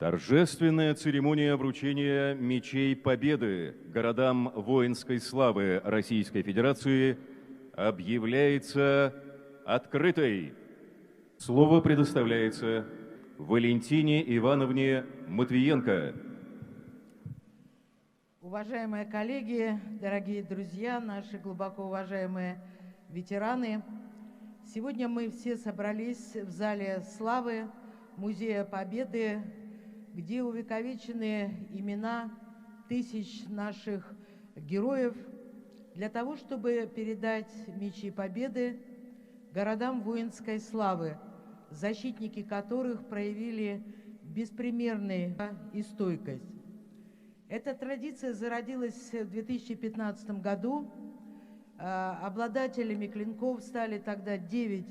Торжественная церемония вручения мечей Победы городам воинской славы Российской Федерации объявляется открытой. Слово предоставляется Валентине Ивановне Матвиенко. Уважаемые коллеги, дорогие друзья, наши глубоко уважаемые ветераны, сегодня мы все собрались в зале славы Музея Победы, где увековечены имена тысяч наших героев, для того, чтобы передать мечи Победы городам воинской славы, защитники которых проявили беспримерную и стойкость. Эта традиция зародилась в 2015 году. Обладателями клинков стали тогда 9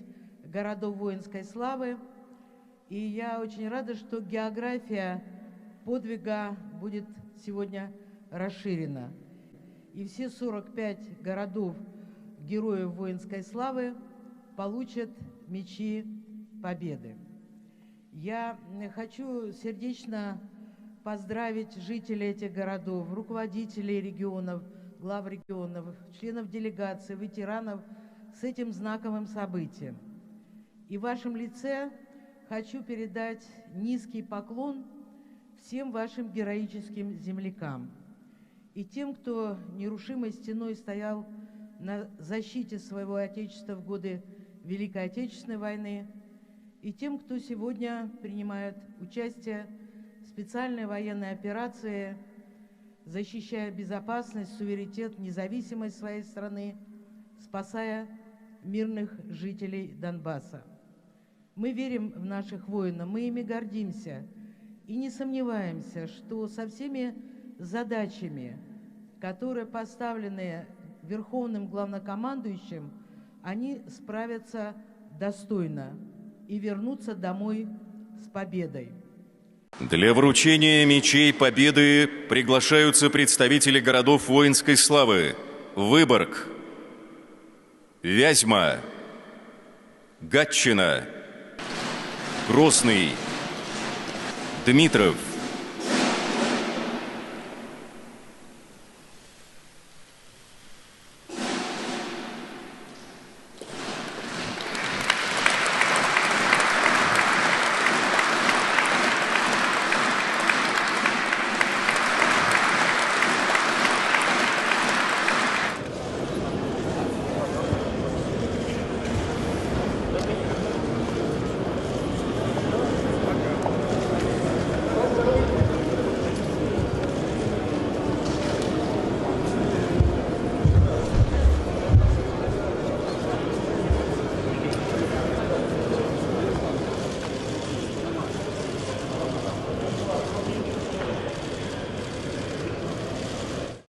городов воинской славы. И я очень рада, что география подвига будет сегодня расширена. И все 45 городов героев воинской славы получат мечи Победы. Я хочу сердечно поздравить жителей этих городов, руководителей регионов, глав регионов, членов делегации, ветеранов с этим знаковым событием. И в вашем лице хочу передать низкий поклон всем вашим героическим землякам и тем, кто нерушимой стеной стоял на защите своего Отечества в годы Великой Отечественной войны, и тем, кто сегодня принимает участие в специальной военной операции, защищая безопасность, суверенитет, независимость своей страны, спасая мирных жителей Донбасса. Мы верим в наших воинов, мы ими гордимся и не сомневаемся, что со всеми задачами, которые поставлены Верховным Главнокомандующим, они справятся достойно и вернутся домой с победой. Для вручения мечей Победы приглашаются представители городов воинской славы: Выборг, Вязьма, Гатчина, Грозный, Дмитров,